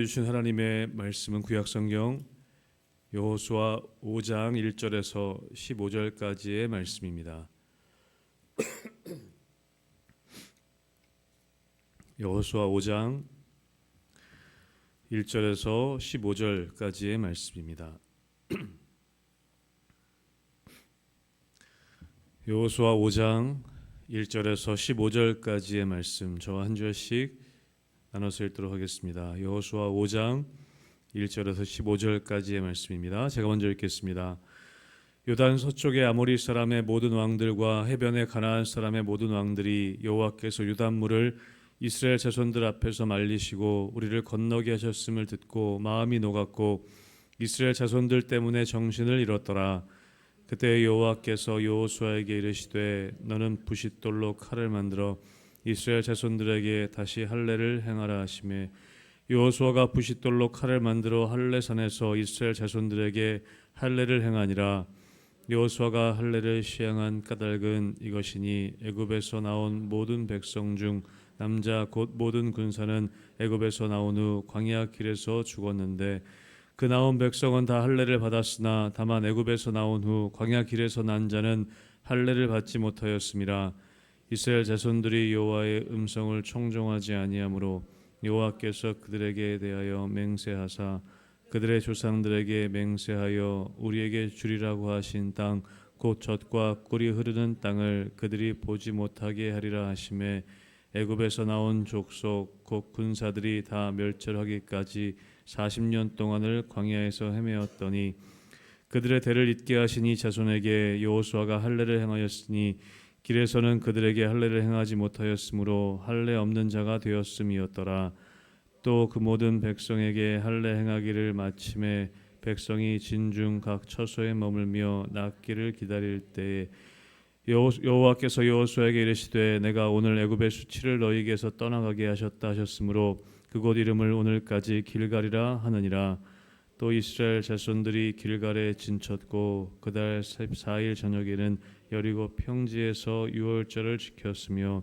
주신 하나님의 말씀은 구약성경 여호수아 5장 1절에서 15절까지의 말씀입니다. 여호수아 5장 1절에서 15절까지의 말씀입니다. 여호수아 5장 1절에서 15절까지의 말씀, 저와 한 절씩 나눠서 읽도록 하겠습니다. 여호수아 5장 1절에서 15절까지의 말씀입니다. 제가 먼저 읽겠습니다. 요단 서쪽의 아모리 사람의 모든 왕들과 해변의 가나안 사람의 모든 왕들이 여호와께서 요단물을 이스라엘 자손들 앞에서 말리시고 우리를 건너게 하셨음을 듣고 마음이 녹았고 이스라엘 자손들 때문에 정신을 잃었더라. 그때 여호와께서 여호수아에게 이르시되 너는 부싯돌로 칼을 만들어 이스라엘 자손들에게 다시 할례를 행하라 하시매 여호수아가 부싯돌로 칼을 만들어 할례산에서 이스라엘 자손들에게 할례를 행하니라. 여호수아가 할례를 시행한 까닭은 이것이니 애굽에서 나온 모든 백성 중 남자 곧 모든 군사는 애굽에서 나온 후 광야 길에서 죽었는데 그 나온 백성은 다 할례를 받았으나 다만 애굽에서 나온 후 광야 길에서 난 자는 할례를 받지 못하였음이라. 이스라엘 자손들이 여호와의 음성을 청종하지 아니하므로 여호와께서 그들에게 대하여 맹세하사 그들의 조상들에게 맹세하여 우리에게 주리라고 하신 땅 곧 젖과 꿀이 흐르는 땅을 그들이 보지 못하게 하리라 하시매 애굽에서 나온 족속 곧 군사들이 다 멸절하기까지 40년 동안을 광야에서 헤매었더니 그들의 대를 잇게 하시니 자손에게 여호수아가 할례를 행하였으니 길에서는 그들에게 할례를 행하지 못하였으므로 할례 없는 자가 되었음이었더라. 또 그 모든 백성에게 할례 행하기를 마침에 백성이 진중 각 처소에 머물며 낫기를 기다릴 때에 여호와께서 여호수아에게 이르시되 내가 오늘 애굽의 수치를 너희에게서 떠나가게 하셨다 하셨으므로 그곳 이름을 오늘까지 길갈이라 하느니라. 또 이스라엘 자손들이 길갈에 진쳤고 그달 14일 저녁에는 여리고 평지에서 유월절을 지켰으며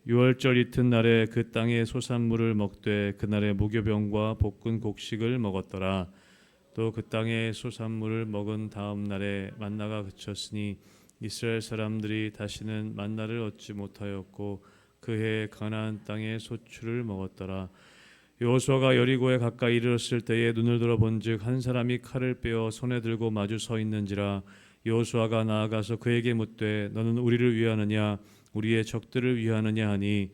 유월절 이튿날에 그 땅의 소산물을 먹되 그날에 무교병과 볶은 곡식을 먹었더라. 또 그 땅의 소산물을 먹은 다음 날에 만나가 그쳤으니 이스라엘 사람들이 다시는 만나를 얻지 못하였고 그해 가나안 땅의 소출을 먹었더라. 여호수아가 여리고에 가까이 이르렀을 때에 눈을 들어본즉 한 사람이 칼을 빼어 손에 들고 마주 서 있는지라. 여호수아가 나아가서 그에게 묻되 너는 우리를 위하느냐 우리의 적들을 위하느냐 하니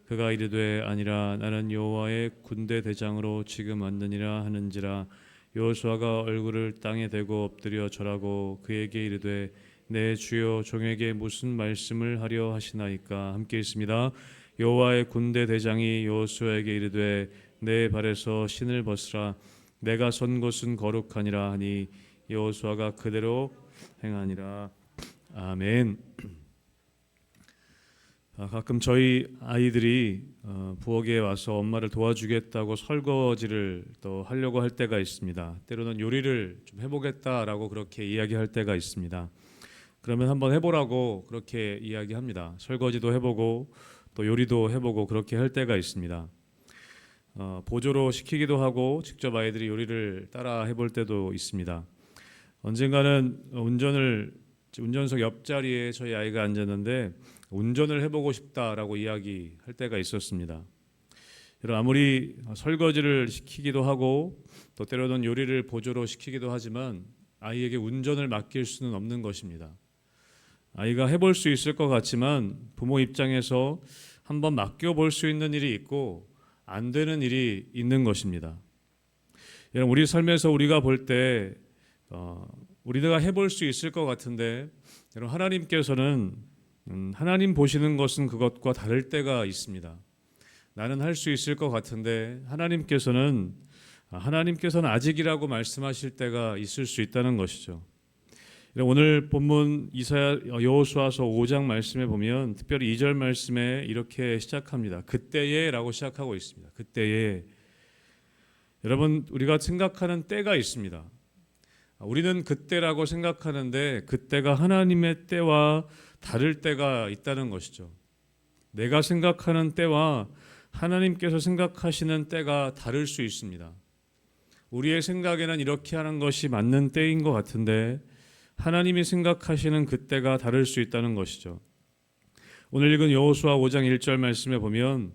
그가 이르되 아니라 나는 여호와의 군대 대장으로 지금 왔느니라 하는지라. 여호수아가 얼굴을 땅에 대고 엎드려 절하고 그에게 이르되 내 주여 종에게 무슨 말씀을 하려 하시나이까. 함께 있습니다. 여호와의 군대 대장이 여호수아에게 이르되 내 발에서 신을 벗으라. 내가 선 곳은 거룩하니라 하니 여호수아가 그대로 행하니라. 아멘. 가끔 저희 아이들이 부엌에 와서 엄마를 도와주겠다고 설거지를 또 하려고 할 때가 있습니다. 때로는 요리를 좀 해보겠다라고 그렇게 이야기할 때가 있습니다. 그러면 한번 해보라고 그렇게 이야기합니다. 설거지도 해보고 또 요리도 해보고 그렇게 할 때가 있습니다. 보조로 시키기도 하고 직접 아이들이 요리를 따라 해볼 때도 있습니다. 언젠가는 운전석 옆자리에 저희 아이가 앉았는데 운전을 해보고 싶다라고 이야기할 때가 있었습니다. 여러분, 아무리 설거지를 시키기도 하고 또 때로는 요리를 보조로 시키기도 하지만 아이에게 운전을 맡길 수는 없는 것입니다. 아이가 해볼 수 있을 것 같지만 부모 입장에서 한번 맡겨볼 수 있는 일이 있고 안 되는 일이 있는 것입니다. 여러분, 우리 삶에서 우리가 볼 때 우리가 해볼 수 있을 것 같은데 여러분, 하나님께서는 하나님 보시는 것은 그것과 다를 때가 있습니다. 나는 할 수 있을 것 같은데 하나님께서는 아직이라고 말씀하실 때가 있을 수 있다는 것이죠. 오늘 본문 여호수아서 5장 말씀에 보면 특별히 2절 말씀에 이렇게 시작합니다. 그때에 라고 시작하고 있습니다. 그때에. 여러분, 우리가 생각하는 때가 있습니다. 우리는 그때라고 생각하는데 그때가 하나님의 때와 다를 때가 있다는 것이죠. 내가 생각하는 때와 하나님께서 생각하시는 때가 다를 수 있습니다. 우리의 생각에는 이렇게 하는 것이 맞는 때인 것 같은데 하나님이 생각하시는 그 때가 다를 수 있다는 것이죠. 오늘 읽은 여호수아 5장 1절 말씀에 보면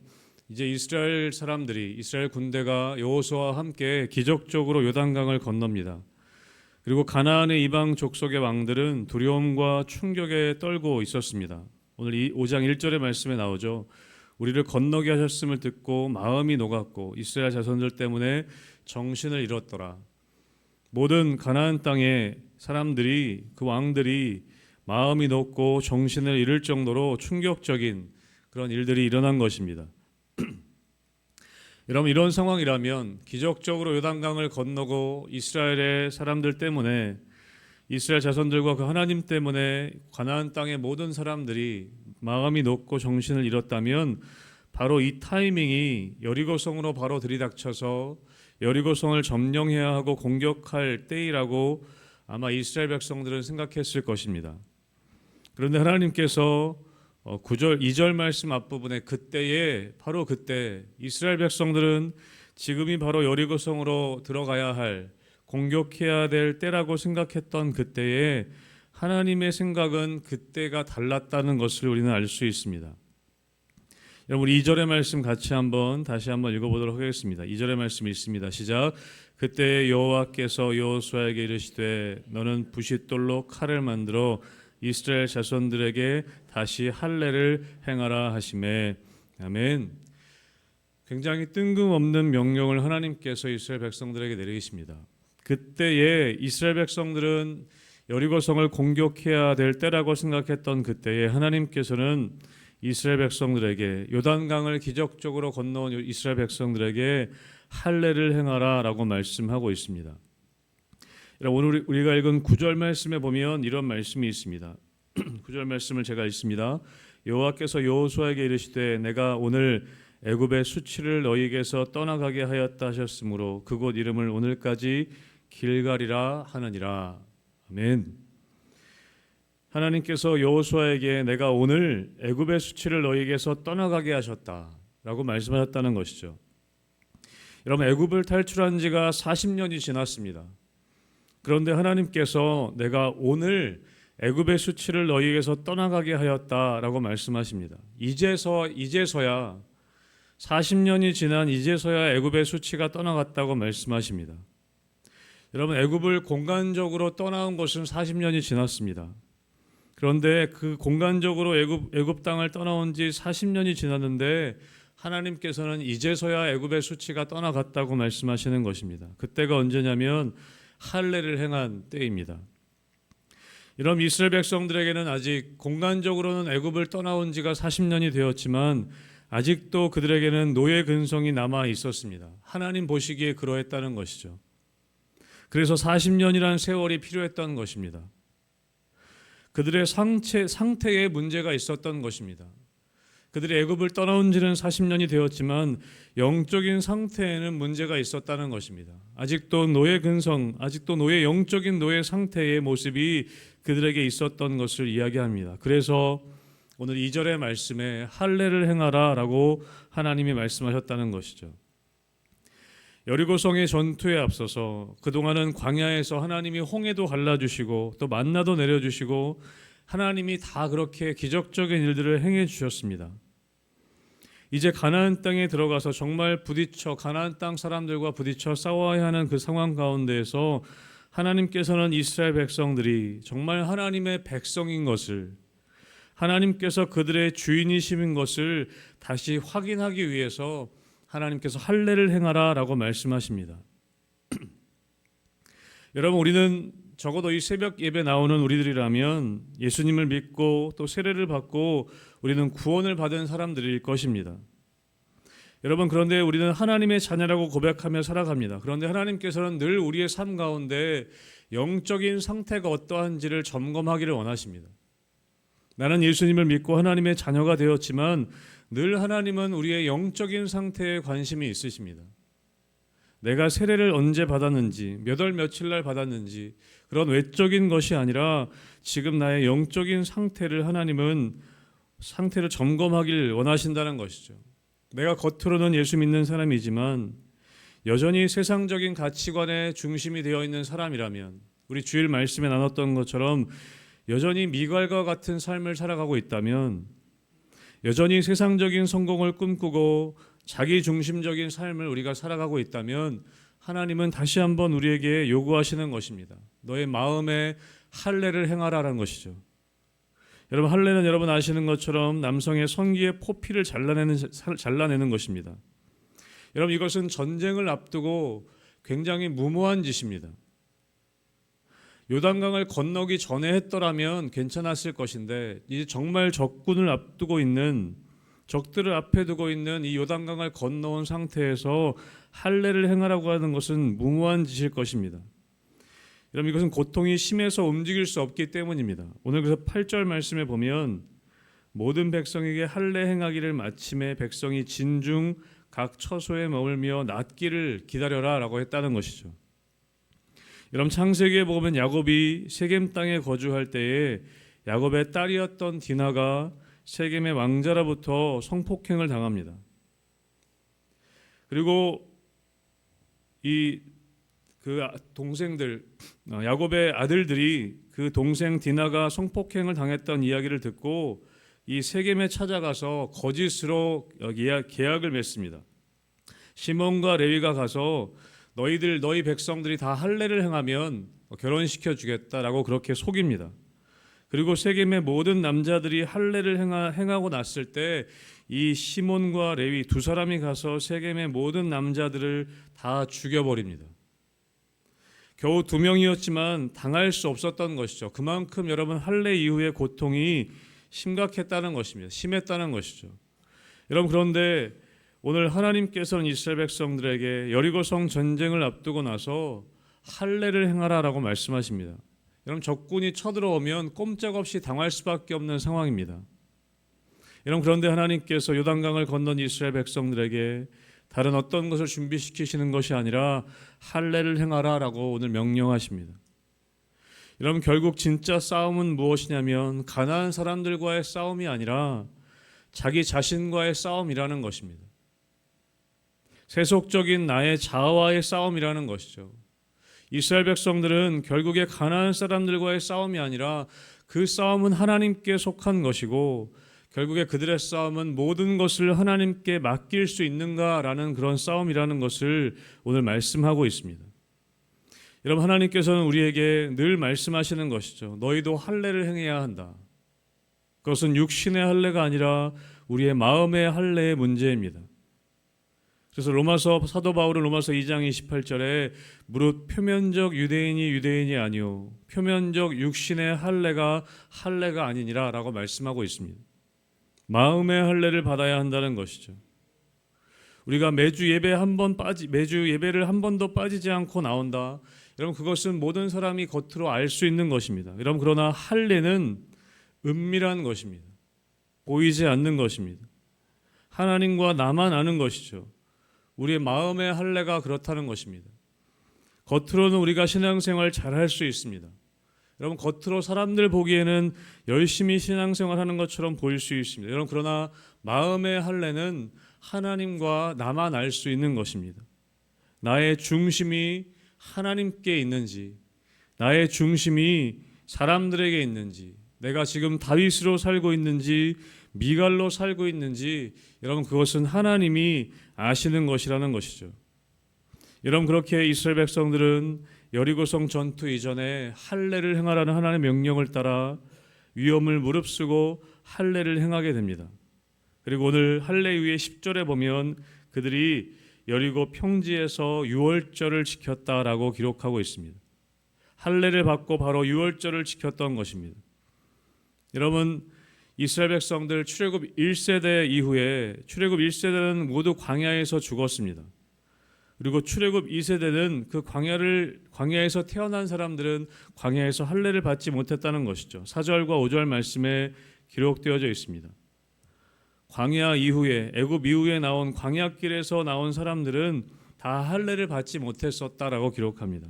이제 이스라엘 사람들이, 이스라엘 군대가 여호수아와 함께 기적적으로 요단강을 건넙니다. 그리고 가나안의 이방 족속의 왕들은 두려움과 충격에 떨고 있었습니다. 오늘 이 5장 1절의 말씀에 나오죠. 우리를 건너게 하셨음을 듣고 마음이 녹았고 이스라엘 자손들 때문에 정신을 잃었더라. 모든 가나안 땅의 사람들이, 그 왕들이 마음이 녹고 정신을 잃을 정도로 충격적인 그런 일들이 일어난 것입니다. 여러분, 이런 상황이라면 기적적으로 요단강을 건너고 이스라엘의 사람들 때문에, 이스라엘 자손들과 그 하나님 때문에 가나안 땅의 모든 사람들이 마음이 녹고 정신을 잃었다면 바로 이 타이밍이 여리고성으로 바로 들이닥쳐서 여리고성을 점령해야 하고 공격할 때이라고 아마 이스라엘 백성들은 생각했을 것입니다. 그런데 하나님께서 9절, 2절 말씀 앞부분에 그때에, 바로 그때 이스라엘 백성들은 지금이 바로 여리고성으로 들어가야 할, 공격해야 될 때라고 생각했던 그때에 하나님의 생각은 그때가 달랐다는 것을 우리는 알 수 있습니다. 여러분, 2절의 말씀 같이 다시 한번 읽어보도록 하겠습니다. 2절의 말씀이 있습니다. 시작. 그때 여호와께서 여호수아에게 이르시되 너는 부싯돌로 칼을 만들어 이스라엘 자손들에게 다시 할례를 행하라 하시매. 아멘. 굉장히 뜬금없는 명령을 하나님께서 이스라엘 백성들에게 내리십니다. 그때에 이스라엘 백성들은 여리고성을 공격해야 될 때라고 생각했던 그때에 하나님께서는 이스라엘 백성들에게, 요단강을 기적적으로 건너온 이스라엘 백성들에게 할례를 행하라 라고 말씀하고 있습니다. 오늘 우리가 읽은 9절 말씀에 보면 이런 말씀이 있습니다. 9절 말씀을 제가 읽습니다. 여호와께서 여호수아에게 이르시되 내가 오늘 애굽의 수치를 너희에게서 떠나가게 하였다 하셨으므로 그곳 이름을 오늘까지 길갈이라 하느니라. 아멘. 하나님께서 여호수아에게 내가 오늘 애굽의 수치를 너희에게서 떠나가게 하셨다라고 말씀하셨다는 것이죠. 여러분, 애굽을 탈출한 지가 40년이 지났습니다. 그런데 하나님께서 내가 오늘 애굽의 수치를 너희에게서 떠나가게 하였다라고 말씀하십니다. 이제서야 40년이 지난 이제서야 애굽의 수치가 떠나갔다고 말씀하십니다. 여러분, 애굽을 공간적으로 떠나온 것은 40년이 지났습니다. 그런데 그 공간적으로 애굽 땅을 떠나온 지 40년이 지났는데 하나님께서는 이제서야 애굽의 수치가 떠나갔다고 말씀하시는 것입니다. 그때가 언제냐면 할례를 행한 때입니다. 이런 이스라엘 백성들에게는 아직 공간적으로는 애굽을 떠나온 지가 40년이 되었지만 아직도 그들에게는 노예 근성이 남아 있었습니다. 하나님 보시기에 그러했다는 것이죠. 그래서 40년이라는 세월이 필요했던 것입니다. 그들의 상태에 문제가 있었던 것입니다. 그들이 애굽을 떠나온 지는 40년이 되었지만 영적인 상태에는 문제가 있었다는 것입니다. 아직도 노예 근성, 아직도 영적인 노예 상태의 모습이 그들에게 있었던 것을 이야기합니다. 그래서 오늘 2절의 말씀에 할례를 행하라 라고 하나님이 말씀하셨다는 것이죠. 여리고성의 전투에 앞서서 그동안은 광야에서 하나님이 홍해도 갈라주시고 또 만나도 내려주시고 하나님이 다 그렇게 기적적인 일들을 행해 주셨습니다. 이제 가나안 땅에 들어가서 정말 가나안 땅 사람들과 부딪혀 싸워야 하는 그 상황 가운데에서 하나님께서는 이스라엘 백성들이 정말 하나님의 백성인 것을, 하나님께서 그들의 주인이신 것을 다시 확인하기 위해서 하나님께서 할례를 행하라 라고 말씀하십니다. 여러분, 우리는 적어도 이 새벽 예배 나오는 우리들이라면 예수님을 믿고 또 세례를 받고 우리는 구원을 받은 사람들일 것입니다. 여러분, 그런데 우리는 하나님의 자녀라고 고백하며 살아갑니다. 그런데 하나님께서는 늘 우리의 삶 가운데 영적인 상태가 어떠한지를 점검하기를 원하십니다. 나는 예수님을 믿고 하나님의 자녀가 되었지만 늘 하나님은 우리의 영적인 상태에 관심이 있으십니다. 내가 세례를 언제 받았는지, 몇 월 며칠 날 받았는지 그런 외적인 것이 아니라 지금 나의 영적인 상태를 하나님은 상태를 점검하길 원하신다는 것이죠. 내가 겉으로는 예수 믿는 사람이지만 여전히 세상적인 가치관의 중심이 되어 있는 사람이라면, 우리 주일 말씀에 나눴던 것처럼 여전히 미갈과 같은 삶을 살아가고 있다면, 여전히 세상적인 성공을 꿈꾸고 자기 중심적인 삶을 우리가 살아가고 있다면, 하나님은 다시 한번 우리에게 요구하시는 것입니다. 너의 마음에 할례를 행하라라는 것이죠. 여러분, 할례는 여러분 아시는 것처럼 남성의 성기의 포피를 잘라내는 것입니다. 여러분, 이것은 전쟁을 앞두고 굉장히 무모한 짓입니다. 요단강을 건너기 전에 했더라면 괜찮았을 것인데, 이제 정말 적군을 앞두고 있는, 적들을 앞에 두고 있는 이 요단강을 건너온 상태에서 할례를 행하라고 하는 것은 무모한 짓일 것입니다. 여러분, 이것은 고통이 심해서 움직일 수 없기 때문입니다. 오늘 그래서 8절 말씀에 보면 모든 백성에게 할례 행하기를 마침에 백성이 진중 각 처소에 머물며 낫기를 기다려라 라고 했다는 것이죠. 여러분, 창세기에 보면 야곱이 세겜 땅에 거주할 때에 야곱의 딸이었던 디나가 세겜의 왕자로부터 성폭행을 당합니다. 그리고 그 동생들, 야곱의 아들들이 그 동생 디나가 성폭행을 당했던 이야기를 듣고 이 세겜에 찾아가서 거짓으로 계약을 맺습니다. 시몬과 레위가 가서 너희 백성들이 다 할례를 행하면 결혼시켜 주겠다라고 그렇게 속입니다. 그리고 세겜의 모든 남자들이 할례를 행하고 났을 때 이 시몬과 레위 두 사람이 가서 세겜의 모든 남자들을 다 죽여버립니다. 겨우 2명이었지만 당할 수 없었던 것이죠. 그만큼 여러분, 할례 이후의 고통이 심각했다는 것입니다. 심했다는 것이죠. 여러분, 그런데 오늘 하나님께서는 이스라엘 백성들에게 여리고성 전쟁을 앞두고 나서 할례를 행하라라고 말씀하십니다. 여러분, 적군이 쳐들어오면 꼼짝없이 당할 수밖에 없는 상황입니다. 여러분, 그런데 하나님께서 요단강을 건넌 이스라엘 백성들에게 다른 어떤 것을 준비시키시는 것이 아니라 할례를 행하라라고 오늘 명령하십니다. 여러분, 결국 진짜 싸움은 무엇이냐면 가나안 사람들과의 싸움이 아니라 자기 자신과의 싸움이라는 것입니다. 세속적인 나의 자아와의 싸움이라는 것이죠. 이스라엘 백성들은 결국에 가나안 사람들과의 싸움이 아니라 그 싸움은 하나님께 속한 것이고, 결국에 그들의 싸움은 모든 것을 하나님께 맡길 수 있는가라는 그런 싸움이라는 것을 오늘 말씀하고 있습니다. 여러분, 하나님께서는 우리에게 늘 말씀하시는 것이죠. 너희도 할례를 행해야 한다. 그것은 육신의 할례가 아니라 우리의 마음의 할례의 문제입니다. 그래서 사도 바울은 로마서 2장 28절에 무릇 표면적 유대인이 아니요 표면적 육신의 할례가 아니니라 라고 말씀하고 있습니다. 마음의 할례를 받아야 한다는 것이죠. 우리가 매주 예배를 한 번도 빠지지 않고 나온다. 여러분, 그것은 모든 사람이 겉으로 알 수 있는 것입니다. 여러분, 그러나 할례는 은밀한 것입니다. 보이지 않는 것입니다. 하나님과 나만 아는 것이죠. 우리의 마음의 할례가 그렇다는 것입니다. 겉으로는 우리가 신앙생활 잘할 수 있습니다. 여러분, 겉으로 사람들 보기에는 열심히 신앙생활하는 것처럼 보일 수 있습니다. 여러분, 그러나 마음의 할례는 하나님과 나만 알 수 있는 것입니다. 나의 중심이 하나님께 있는지, 나의 중심이 사람들에게 있는지, 내가 지금 다윗으로 살고 있는지 미갈로 살고 있는지, 여러분, 그것은 하나님이 아시는 것이라는 것이죠. 여러분, 그렇게 이스라엘 백성들은 여리고성 전투 이전에 할례를 행하라는 하나님의 명령을 따라 위험을 무릅쓰고 할례를 행하게 됩니다. 그리고 오늘 할례 위에 10절에 보면 그들이 여리고 평지에서 유월절을 지켰다라고 기록하고 있습니다. 할례를 받고 바로 유월절을 지켰던 것입니다. 여러분, 이스라엘 백성들 출애굽 1세대 이후에 출애굽 1세대는 모두 광야에서 죽었습니다. 그리고 출애굽 2세대는 그 광야에서 태어난 사람들은 광야에서 할례를 받지 못했다는 것이죠. 4절과 5절 말씀에 기록되어져 있습니다. 광야 이후에, 애굽 이후에 나온 광야길에서 나온 사람들은 다 할례를 받지 못했었다라고 기록합니다.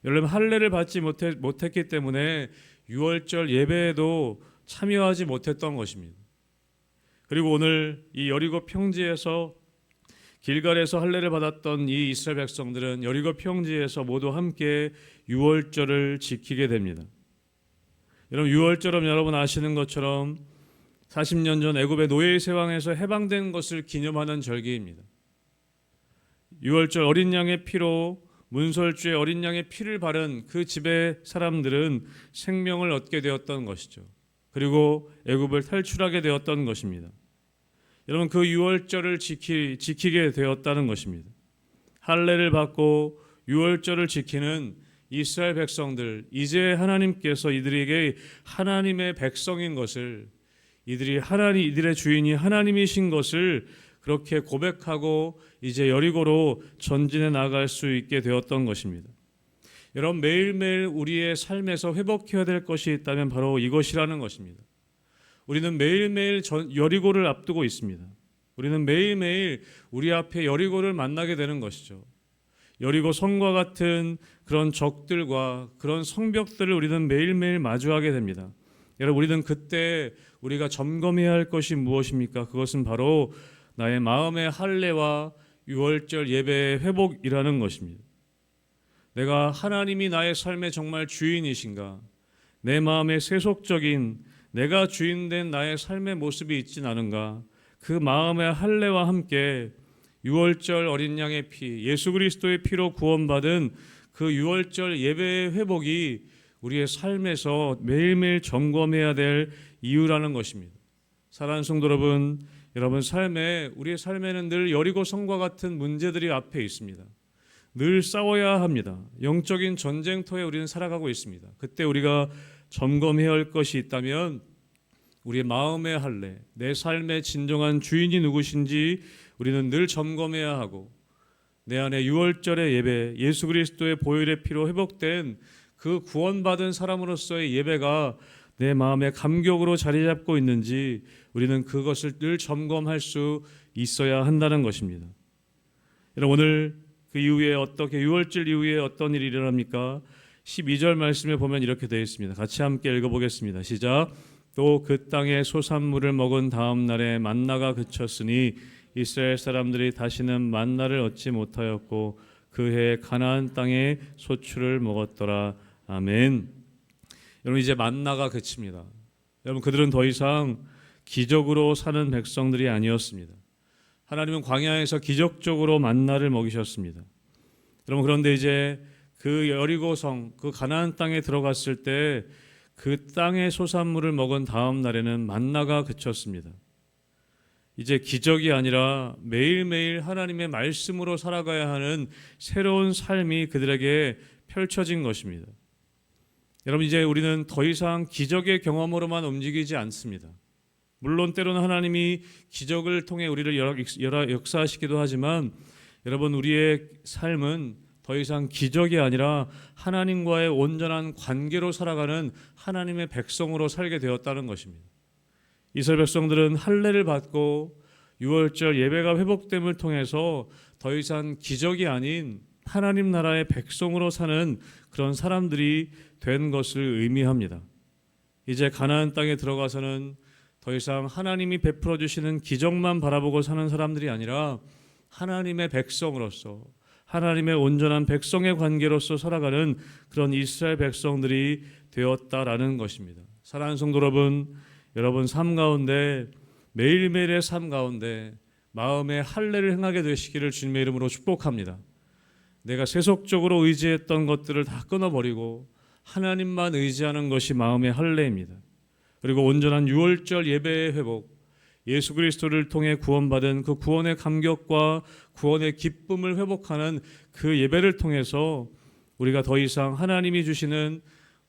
여러분, 할례를 받지 못했기 때문에 유월절 예배에도 참여하지 못했던 것입니다. 그리고 오늘 이 여리고 평지에서 길갈에서 할례를 받았던 이 이스라엘 백성들은 여리고 평지에서 모두 함께 유월절을 지키게 됩니다. 여러분, 유월절은 여러분 아시는 것처럼 40년 전 애굽의 노예 세왕에서 해방된 것을 기념하는 절기입니다. 유월절 어린 양의 피로 문설주에 어린 양의 피를 바른 그 집의 사람들은 생명을 얻게 되었던 것이죠. 그리고 애굽을 탈출하게 되었던 것입니다. 여러분, 그 유월절을 지키게 되었다는 것입니다. 할례를 받고 유월절을 지키는 이스라엘 백성들, 이제 하나님께서 이들에게 하나님의 백성인 것을, 이들의 주인이 하나님이신 것을 그렇게 고백하고 이제 여리고로 전진해 나갈 수 있게 되었던 것입니다. 여러분, 매일매일 우리의 삶에서 회복해야 될 것이 있다면 바로 이것이라는 것입니다. 우리는 매일매일 여리고를 앞두고 있습니다. 우리는 매일매일 우리 앞에 여리고를 만나게 되는 것이죠. 여리고 성과 같은 그런 적들과 그런 성벽들을 우리는 매일매일 마주하게 됩니다. 여러분, 우리는 그때 우리가 점검해야 할 것이 무엇입니까? 그것은 바로 나의 마음의 할례와 유월절 예배의 회복이라는 것입니다. 내가 하나님이 나의 삶의 정말 주인이신가? 내 마음에 세속적인 내가 주인된 나의 삶의 모습이 있진 않은가? 그 마음의 할례와 함께 유월절 어린 양의 피, 예수 그리스도의 피로 구원받은 그 유월절 예배의 회복이 우리의 삶에서 매일매일 점검해야 될 이유라는 것입니다. 사랑하는 성도 여러분, 우리의 삶에는 늘 여리고 성과 같은 문제들이 앞에 있습니다. 늘 싸워야 합니다. 영적인 전쟁터에 우리는 살아가고 있습니다. 그때 우리가 점검해야 할 것이 있다면 우리의 마음의 할례, 내 삶의 진정한 주인이 누구신지 우리는 늘 점검해야 하고, 내 안에 유월절의 예배, 예수 그리스도의 보혈의 피로 회복된 그 구원받은 사람으로서의 예배가 내 마음의 감격으로 자리 잡고 있는지 우리는 그것을 늘 점검할 수 있어야 한다는 것입니다. 여러분, 오늘 그 이후에 어떻게 유월절 이후에 어떤 일이 일어납니까? 12절 말씀에 보면 이렇게 되어 있습니다. 같이 함께 읽어보겠습니다. 시작. 또 그 땅의 소산물을 먹은 다음 날에 만나가 그쳤으니 이스라엘 사람들이 다시는 만나를 얻지 못하였고 그 해 가나안 땅에 소출을 먹었더라. 아멘. 여러분, 이제 만나가 그칩니다. 여러분, 그들은 더 이상 기적으로 사는 백성들이 아니었습니다. 하나님은 광야에서 기적적으로 만나를 먹이셨습니다. 여러분, 그런데 이제 그 여리고성, 그 가나안 땅에 들어갔을 때 그 땅의 소산물을 먹은 다음 날에는 만나가 그쳤습니다. 이제 기적이 아니라 매일매일 하나님의 말씀으로 살아가야 하는 새로운 삶이 그들에게 펼쳐진 것입니다. 여러분, 이제 우리는 더 이상 기적의 경험으로만 움직이지 않습니다. 물론 때로는 하나님이 기적을 통해 우리를 역사하시기도 하지만 여러분, 우리의 삶은 더 이상 기적이 아니라 하나님과의 온전한 관계로 살아가는 하나님의 백성으로 살게 되었다는 것입니다. 이스라엘 백성들은 할례를 받고 유월절 예배가 회복됨을 통해서 더 이상 기적이 아닌 하나님 나라의 백성으로 사는 그런 사람들이 된 것을 의미합니다. 이제 가나안 땅에 들어가서는 더 이상 하나님이 베풀어 주시는 기적만 바라보고 사는 사람들이 아니라 하나님의 백성으로서, 하나님의 온전한 백성의 관계로서 살아가는 그런 이스라엘 백성들이 되었다라는 것입니다. 사랑하는 성도 여러분 삶 가운데, 매일매일의 삶 가운데 마음의 할례를 행하게 되시기를 주님의 이름으로 축복합니다. 내가 세속적으로 의지했던 것들을 다 끊어버리고 하나님만 의지하는 것이 마음의 할례입니다. 그리고 온전한 유월절 예배의 회복, 예수 그리스도를 통해 구원받은 그 구원의 감격과 구원의 기쁨을 회복하는 그 예배를 통해서 우리가 더 이상 하나님이 주시는,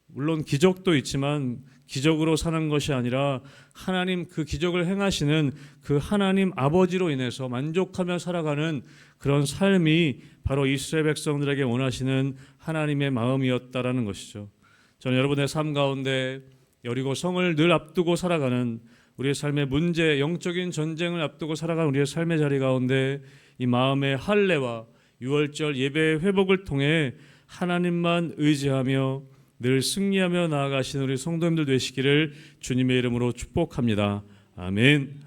물론 기적도 있지만 기적으로 사는 것이 아니라 하나님, 그 기적을 행하시는 그 하나님 아버지로 인해서 만족하며 살아가는 그런 삶이 바로 이스라엘 백성들에게 원하시는 하나님의 마음이었다라는 것이죠. 저는 여러분의 삶 가운데 여리고 성을 늘 앞두고 살아가는 우리의 삶의 문제, 영적인 전쟁을 앞두고 살아가는 우리의 삶의 자리 가운데 이 마음의 할례와 유월절 예배의 회복을 통해 하나님만 의지하며 늘 승리하며 나아가시는 우리 성도님들 되시기를 주님의 이름으로 축복합니다. 아멘.